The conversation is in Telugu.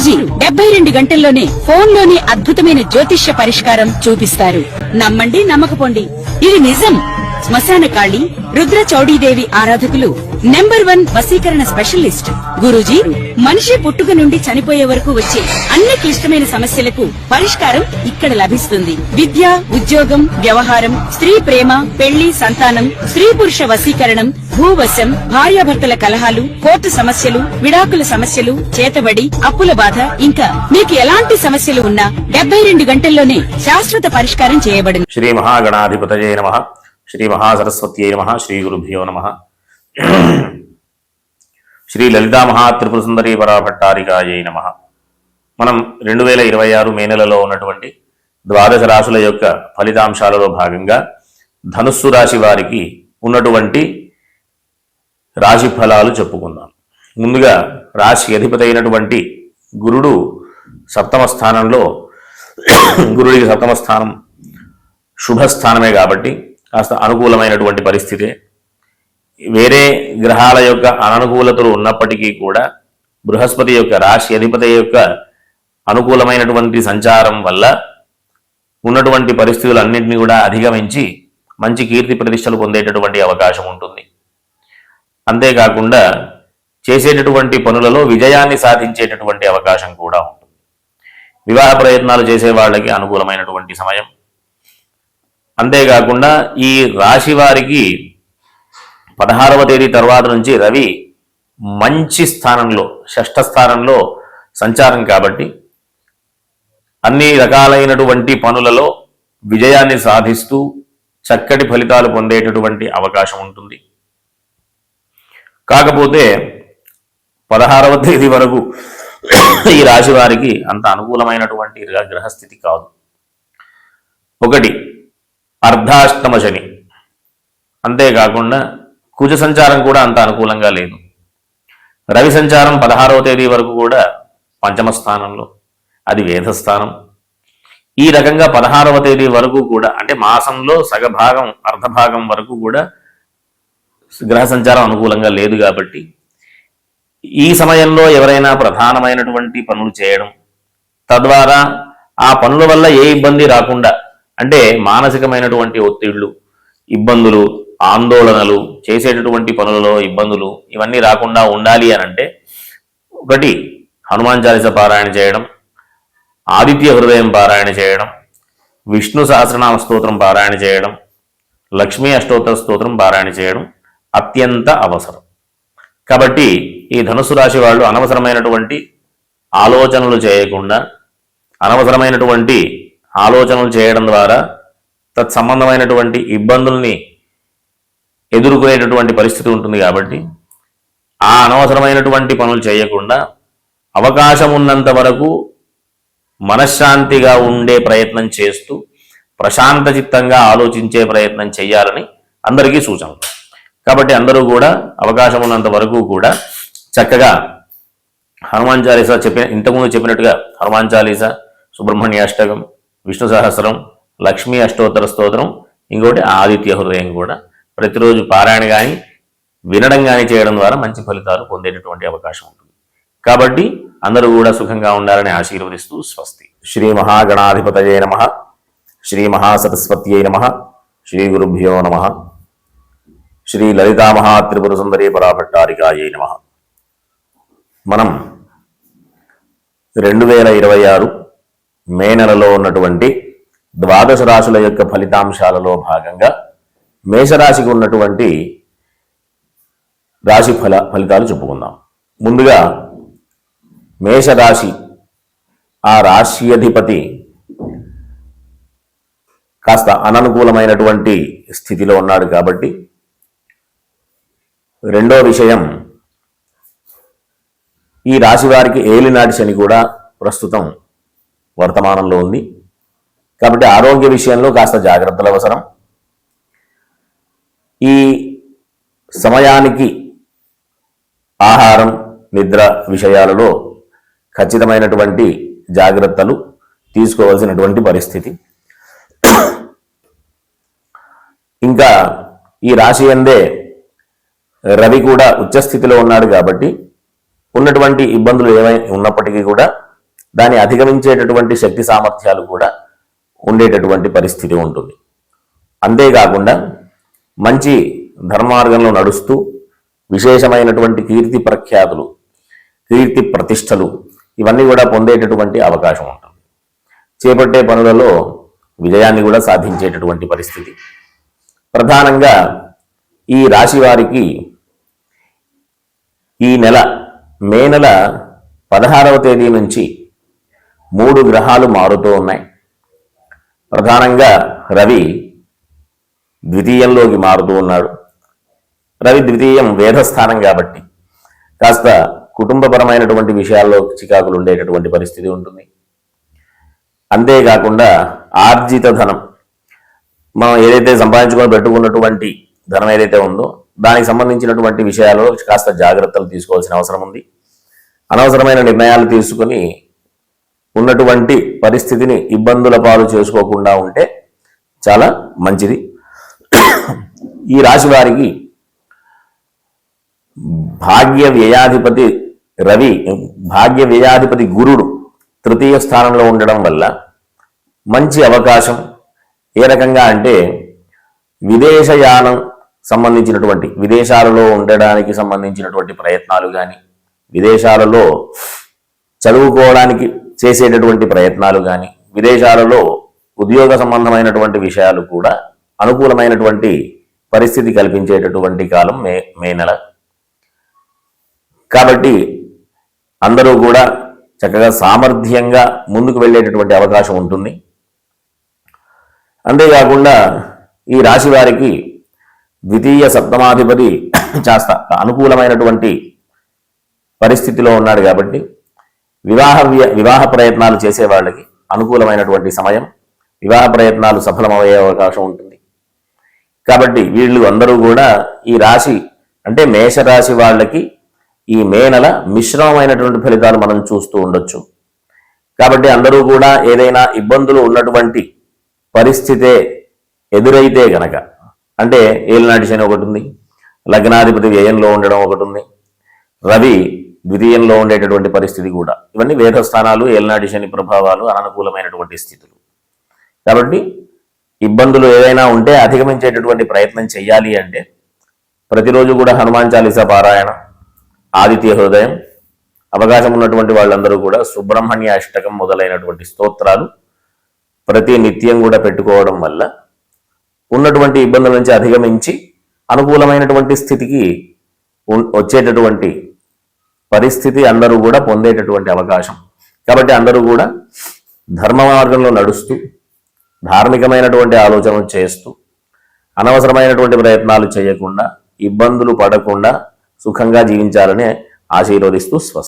గురూజీ 72 గంటల్లోనే ఫోన్లోని అద్భుతమైన జ్యోతిష్య పరిష్కారం చూపిస్తారు. నమ్మండి, నమ్మకపోండి, ఇది నిజం. శ్మశాన కాళి రుద్ర చౌడీదేవి ఆరాధకులు నంబర్ 1 వశీకరణ స్పెషలిస్ట్. గురూజీ మనిషి పుట్టుక నుండి చనిపోయే వరకు వచ్చే అన్ని క్లిష్టమైన సమస్యలకు పరిష్కారం ఇక్కడ లభిస్తుంది. విద్య, ఉద్యోగం, వ్యవహారం, స్త్రీ ప్రేమ, పెళ్లి, సంతానం, స్త్రీ పురుష వశీకరణం, భూవశం, భార్యాభర్తల కలహాలు, కోర్టు సమస్యలు, విడాకుల సమస్యలు, చేతబడి, అప్పుల బాధ, ఇంకా మీకు ఎలాంటి సమస్యలు ఉన్నా 72 గంటల్లోనే శాశ్వత పరిష్కారం చేయబడింది. శ్రీ మహాగణాధిపతయే నమః. శ్రీ మహాసరస్వత్యై నమః. శ్రీ గురుభ్యో నమః. శ్రీ లలితా మహాత్రిపుర సుందరీ పరాభట్టారికాయై నమః. మనం 2026 మే నెలలో ఉన్నటువంటి ద్వాదశ రాశుల యొక్క ఫలితాంశాలలో భాగంగా ధనుస్సు రాశి వారికి ఉన్నటువంటి రాశి ఫలాలు చెప్పుకుందాం. ముందుగా రాశి అధిపతి అయినటువంటి గురుడు సప్తమ స్థానంలో, గురుడికి సప్తమ స్థానం శుభస్థానమే కాబట్టి కాస్త అనుకూలమైనటువంటి పరిస్థితే. వేరే గ్రహాల యొక్క అననుకూలతలు ఉన్నప్పటికీ కూడా బృహస్పతి యొక్క రాశి అధిపతి యొక్క అనుకూలమైనటువంటి సంచారం వల్ల ఉన్నటువంటి పరిస్థితులన్నింటినీ కూడా అధిగమించి మంచి కీర్తి ప్రతిష్టలు పొందేటటువంటి అవకాశం ఉంటుంది. అంతేకాకుండా చేసేటటువంటి పనులలో విజయాన్ని సాధించేటటువంటి అవకాశం కూడా ఉంటుంది. వివాహ ప్రయత్నాలు చేసే వాళ్ళకి అనుకూలమైనటువంటి సమయం. అంతేకాకుండా ఈ రాశి వారికి 16వ తేదీ తర్వాత నుంచి రవి మంచి స్థానంలో, షష్ఠ స్థానంలో సంచారం కాబట్టి అన్ని రకాలైనటువంటి పనులలో విజయాన్ని సాధిస్తూ చక్కటి ఫలితాలు పొందేటటువంటి అవకాశం ఉంటుంది. కాకపోతే 16వ తేదీ వరకు ఈ రాశి వారికి అంత అనుకూలమైనటువంటి గ్రహస్థితి కాదు. ఒకటి అర్ధాష్టమ శని, అంతేకాకుండా కుజ సంచారం కూడా అంత అనుకూలంగా లేదు. రవి సంచారం 16వ తేదీ వరకు కూడా పంచమ స్థానంలో, అది వేధస్థానం. ఈ రకంగా 16వ తేదీ వరకు కూడా, అంటే మాసంలో సగభాగం అర్ధభాగం వరకు కూడా గ్రహ సంచారం అనుకూలంగా లేదు. కాబట్టి ఈ సమయంలో ఎవరైనా ప్రధానమైనటువంటి పనులు చేయడం, తద్వారా ఆ పనుల వల్ల ఏ ఇబ్బంది రాకుండా, అంటే మానసికమైనటువంటి ఒత్తిళ్లు, ఇబ్బందులు, ఆందోళనలు, చేసేటటువంటి పనులలో ఇబ్బందులు ఇవన్నీ రాకుండా ఉండాలి అని అంటే ఒకటి హనుమాన్ చాలీస పారాయణ చేయడం, ఆదిత్య హృదయం పారాయణ చేయడం, విష్ణు సహస్రనామ స్తోత్రం పారాయణ చేయడం, లక్ష్మీ అష్టోత్తర స్తోత్రం పారాయణ చేయడం అత్యంత అవసరం. కాబట్టి ఈ ధనుసు రాశి వాళ్ళు అనవసరమైనటువంటి ఆలోచనలు చేయకుండా, అనవసరమైనటువంటి ఆలోచనలు చేయడం ద్వారా తత్సంబంధమైనటువంటి ఇబ్బందుల్ని ఎదుర్కొనేటటువంటి పరిస్థితి ఉంటుంది. కాబట్టి ఆ అనవసరమైనటువంటి పనులు చేయకుండా అవకాశం ఉన్నంత వరకు మనశ్శాంతిగా ఉండే ప్రయత్నం చేస్తూ ప్రశాంత చిత్తంగా ఆలోచించే ప్రయత్నం చేయాలని అందరికీ సూచనలు. కాబట్టి అందరూ కూడా అవకాశం ఉన్నంత వరకు కూడా చక్కగా హనుమాన్ చాలీసా ఇంతకుముందు చెప్పినట్టుగా హనుమాన్ చాలీసా, సుబ్రహ్మణ్య అష్టకం, విష్ణు సహస్రం, లక్ష్మీ అష్టోత్తర స్తోత్రం, ఇంకోటి ఆదిత్య హృదయం కూడా ప్రతిరోజు పారాయణ కానీ వినడం కానీ చేయడం ద్వారా మంచి ఫలితాలు పొందేటటువంటి అవకాశం ఉంటుంది. కాబట్టి అందరూ కూడా సుఖంగా ఉండాలని ఆశీర్వదిస్తూ స్వస్తి. శ్రీ మహాగణాధిపతయే నమః. శ్రీ మహాసరస్వత్యై నమః. శ్రీ గురుభ్యో నమః. శ్రీ లలితా మహాత్రిపుర సుందరీ పరాభట్టారికాయై నమః. మనం 2026 మే నెలలో ఉన్నటువంటి ద్వాదశ రాశుల యొక్క ఫలితాంశాలలో భాగంగా మేషరాశికి ఉన్నటువంటి రాశి ఫలితాలు చెప్పుకుందాం. ముందుగా మేషరాశి, ఆ రాశి అధిపతి కాస్త అననుకూలమైనటువంటి స్థితిలో ఉన్నాడు. కాబట్టి రెండో విషయం, ఈ రాశి వారికి ఏలినాటి శని కూడా ప్రస్తుతం వర్తమానంలో ఉంది. కాబట్టి ఆరోగ్య విషయంలో కాస్త జాగ్రత్తలు అవసరం. ఈ సమయానికి ఆహారం, నిద్ర విషయాలలో ఖచ్చితమైనటువంటి జాగ్రత్తలు తీసుకోవాల్సినటువంటి పరిస్థితి. ఇంకా ఈ రాశి అందే రవి కూడా ఉచ్చస్థితిలో ఉన్నాడు. కాబట్టి ఉన్నటువంటి ఇబ్బందులు ఏమై ఉన్నప్పటికీ కూడా దాన్ని అధిగమించేటటువంటి శక్తి సామర్థ్యాలు కూడా ఉండేటటువంటి పరిస్థితి ఉంటుంది. అంతేకాకుండా మంచి ధర్మార్గంలో నడుస్తూ విశేషమైనటువంటి కీర్తి ప్రఖ్యాతులు, కీర్తి ప్రతిష్టలు ఇవన్నీ కూడా పొందేటటువంటి అవకాశం ఉంటుంది. చేపట్టే పనులలో విజయాన్ని కూడా సాధించేటటువంటి పరిస్థితి. ప్రధానంగా ఈ రాశి వారికి ఈ నెల మే నెల 16వ తేదీ నుంచి 3 గ్రహాలు మారుతూ ఉన్నాయి. ప్రధానంగా రవి ద్వితీయంలోకి మారుతూ ఉన్నాడు. రవి ద్వితీయం వేదస్థానం కాబట్టి కాస్త కుటుంబపరమైనటువంటి విషయాల్లో చికాకులు ఉండేటటువంటి పరిస్థితి ఉంటుంది. అంతేకాకుండా ఆర్జిత ధనం, మనం ఏదైతే సంపాదించుకొని పెట్టుకున్నటువంటి ధనం ఏదైతే ఉందో దానికి సంబంధించినటువంటి విషయాల్లో కాస్త జాగ్రత్తలు తీసుకోవాల్సిన అవసరం ఉంది. అనవసరమైన నిర్ణయాలు తీసుకుని ఉన్నటువంటి పరిస్థితిని ఇబ్బందుల పాలు చేసుకోకుండా ఉంటే చాలా మంచిది. ఈ రాశి వారికి భాగ్య వ్యయాధిపతి రవి, భాగ్య వ్యయాధిపతి గురుడు తృతీయ స్థానంలో ఉండడం వల్ల మంచి అవకాశం. ఏ రకంగా అంటే విదేశయానం సంబంధించినటువంటి, విదేశాలలో ఉండడానికి సంబంధించినటువంటి ప్రయత్నాలు కానీ, విదేశాలలో చదువుకోవడానికి చేసేటటువంటి ప్రయత్నాలు కానీ, విదేశాలలో ఉద్యోగ సంబంధమైనటువంటి విషయాలు కూడా అనుకూలమైనటువంటి పరిస్థితి కల్పించేటటువంటి కాలం మే నెల. కాబట్టి అందరూ కూడా చక్కగా సామర్థ్యంగా ముందుకు వెళ్ళేటటువంటి అవకాశం ఉంటుంది. అంతేకాకుండా ఈ రాశి వారికి ద్వితీయ సప్తమాధిపతి కాస్త అనుకూలమైనటువంటి పరిస్థితిలో ఉన్నాడు కాబట్టి వివాహ ప్రయత్నాలు చేసే వాళ్ళకి అనుకూలమైనటువంటి సమయం, వివాహ ప్రయత్నాలు సఫలమయ్యే అవకాశం ఉంటుంది. కాబట్టి వీళ్ళు అందరూ కూడా ఈ రాశి అంటే మేషరాశి వాళ్ళకి ఈ మే నెల మిశ్రమమైనటువంటి ఫలితాలు మనం చూస్తూ ఉండొచ్చు. కాబట్టి అందరూ కూడా ఏదైనా ఇబ్బందులు ఉన్నటువంటి పరిస్థితే ఎదురైతే గనక, అంటే ఏలినాటి శని ఒకటి ఉంది, లగ్నాధిపతి వ్యయంలో ఉండడం ఒకటి ఉంది, రవి ద్వితీయంలో ఉండేటటువంటి పరిస్థితి కూడా, ఇవన్నీ వేదస్థానాలు, ఏలినాటి శని ప్రభావాలు, అననుకూలమైనటువంటి స్థితులు. కాబట్టి ఇబ్బందులు ఏదైనా ఉంటే అధిగమించేటటువంటి ప్రయత్నం చెయ్యాలి అంటే ప్రతిరోజు కూడా హనుమాన్ చాలీసా పారాయణ, ఆదిత్య హృదయం, అవకాశం ఉన్నటువంటి వాళ్ళందరూ కూడా సుబ్రహ్మణ్య అష్టకం మొదలైనటువంటి స్తోత్రాలు ప్రతి నిత్యం కూడా పెట్టుకోవడం వల్ల ఉన్నటువంటి ఇబ్బందుల నుంచి అధిగమించి అనుకూలమైనటువంటి స్థితికి వచ్చేటటువంటి పరిస్థితి అందరూ కూడా పొందేటటువంటి అవకాశం. కాబట్టి అందరూ కూడా ధర్మ మార్గంలో నడుస్తూ ధార్మికమైనటువంటి ఆలోచనలు చేస్తూ అనవసరమైనటువంటి ప్రయత్నాలు చేయకుండా ఇబ్బందులు పడకుండా సుఖంగా జీవించాలని ఆశీర్వదిస్తూ స్వస్తి.